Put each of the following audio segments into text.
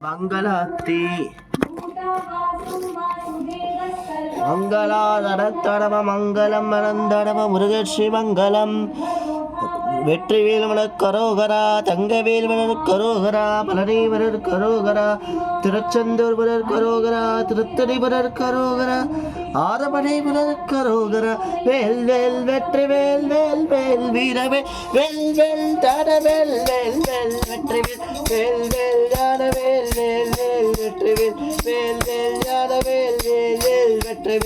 மங்களாத்தி மங்களாதடத்தடம மங்களம் மணந்தடம முருகஸ்ரீ மங்களம் வெற்றிவேல் கரோகரா தங்கவேல் கரோகரா பழனிவரர் கரோகரா திருச்செந்தூர் கரோகரா திருத்தணிவரர் கரோகரா ஆரமனைவரர் கரோகரா வேல் வேல் வெற்றி வேல் வேல் வேல் வீரவே வேல் வேல் தானவேல் வேல் வேல் வெற்றி வேல் வேல் தானவேல் வேல் வேல் வெற்றி வேல் வேல் தானவேல் வேல் வேல் வெற்றி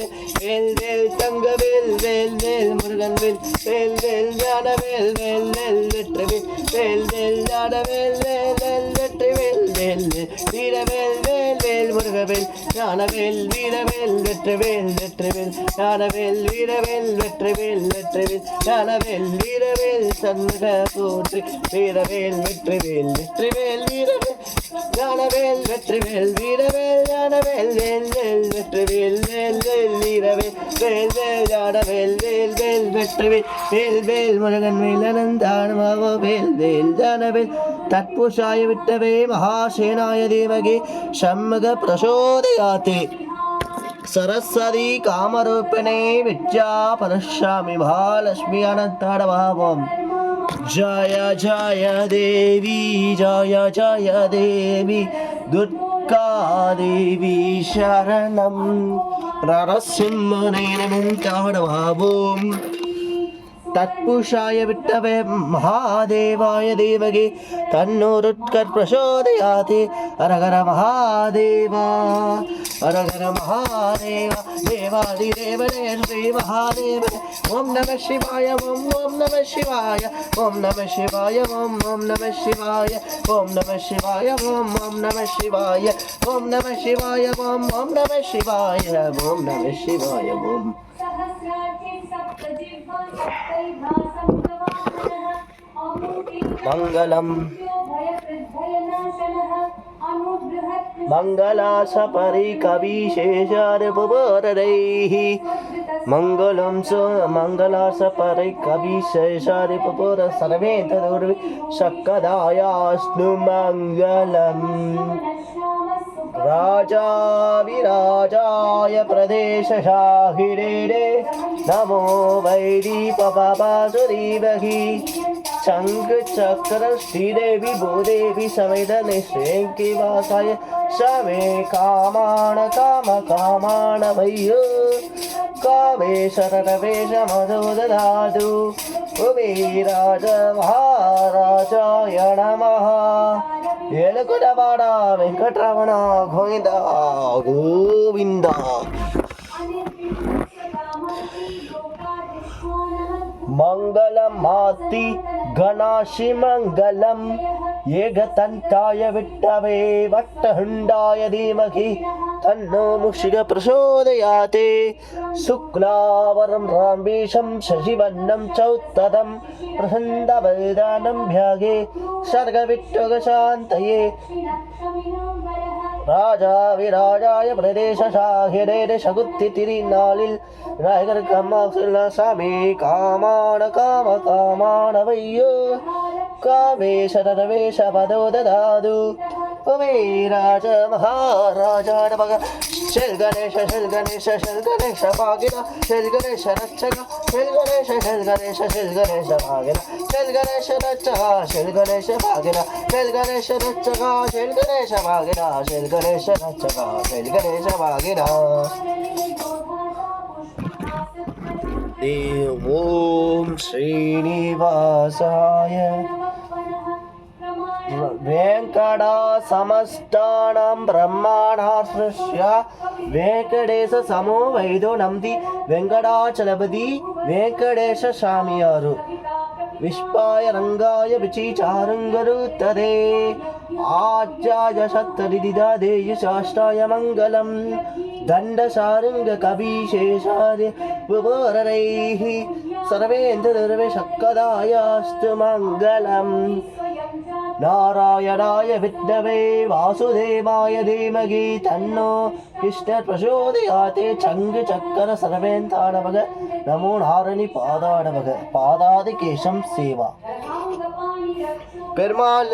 வேல் வேல் தங்கவேல் வேல் வேல் முருகன் வேல் வேல் தானவேல் வேல் வேல் வெற்றி வேல் வேல் தானவேல் வேல் வேல் வெற்றி வேல் வேல் வீரவேல் வேல் வேல் முருகவேல் ஞானவேல் வீரவேல் வெற்றிவேல் வெற்றிவேல் ஞானவேல் வீரவேல் வெற்றிவேல் வெற்றிவேல் ஞானவேல் வீரவேல் சண்முக போற்றி வீரவேல் வெற்றிவேல் வெற்றிவேல் வீரவேல் ஞானவேல் வெற்றிவேல் வீரவேல் ஞானவேல் வேல் வேல் வெற்றிவேல் வேல் வேல் வீரவேல் வேல் வேல் ஞானவேல் வேல் வேல் வெற்றிவேல் வேல் வேல் முருகன் வேல் அனந்தானமாவோ வேல் வேல் ஞானவேல் தற்புஷாய விட்டவே மகாசேனாய தீமகி ஷண்முக பிரசோதயாதே सरस्वती कामरूपिणे विद्या परश्यामि महालक्ष्मी अनंताडभावम जय जय देवी जय जय देवी दुर्गा देवी शरणं नरसिंहनेनमंताडभावम तत्पुरुषाय विट्टवे महादेवाय देवगे तन्नोरुत्कर् प्रचोदयाते हर महादेवा हर महादेवा देवादिदेवने श्री महादेव ओम नमः शिवाय ओम नमः शिवाय ओम नमः शिवाय ओम नमः शिवाय ओम नमः शिवाय ओम नमः शिवाय ओम नमः शिवाय ओम नमः शिवाय ओम नमः शिवाय ओम मंगलम मंगलासपरि कविशेषारिपुरैः मंगलम स मंगलासपरि कविशेषारिपुर सर्वे तदुर्वि शक्कदायास्तु मंगलम राजा विराजाय प्रदेशशाहिरे नमो वैदीपपासुरीमहि शंख चक्र श्रीदेवी भूदेवी समेत निश्रेंकिवासाय समे कामान काम कामान भय्यो कामेश रवेश मधु ददातु उमेराज महाराजाय नमः एलकुडवाडा वेंकटरमण गोविंद गोविंद मंगलमाति गणाशि मंगलम एकदंताय विट्टवे वट्टहुंडाय धीमहि तन्नो मुषिक प्रचोदयाते शुक्लावरं रामेशं शशिवर्णं चौत्तरं प्रसन्नवदनं भ्यागे सर्गविट्टुगशान्तये राजा विराजाय प्रदेशशाहिरे शकुत्तितिरिनालिल नायकर कमासुल समे कामान काम कामान वय्यो कामेश रवेश पदो ददातु उमेराज महाराजा नमः शल गणेश भागिना शल गणेश रक्षका शल गणेश भागिना शल गणेश रक्षका शल गणेश भागिना शल गणेश रक्षका शल गणेश भागिना शल गणेश रक्षका शल गणेश भागिना ओम श्रीनिवासाय वेंकटा समस्तानां ब्रह्माणां सृष्य वेंकटेश समो वैदो नंदी वेंकटाचलपति वेंकटेश स्वामियारु विश्वाय रंगाय विचिचारुंगरुतरे आचार्य शतरिदिदा देय शास्त्राय मंगलम दंडसारुंग कविशेषार्य विवरैः सर्वेन्द्रदुर्वे शक्कदायास्तु मंगलम नारायणाय विद्महे वासुदेवाय धीमहि तन्नो कृष्ण प्रचोदयाते चंग चक्कर सर्वेन्द्राणवग नमो नारणी पादाणवग पादादिकेशं सेवा பெருமாள்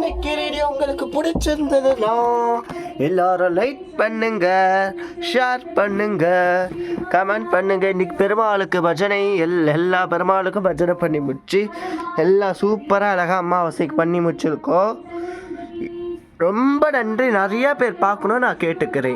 இன்னைக்கு வீடியோ உங்களுக்கு பிடிச்சிருந்ததுன்னா எல்லாரும் லைக் பண்ணுங்க, ஷேர் பண்ணுங்க, கமெண்ட் பண்ணுங்க. இன்னைக்கு பெருமாளுக்கு பஜனை எல்லா பெருமாளுக்கும் பஜனை பண்ணி முடிச்சு எல்லாம் சூப்பராக அழகாக அமாவாசைக்கு பண்ணி முடிச்சிருக்கோம். ரொம்ப நன்றி. நிறைய பேர் பார்க்கணும்னு நான் கேட்டுக்கிறேன்.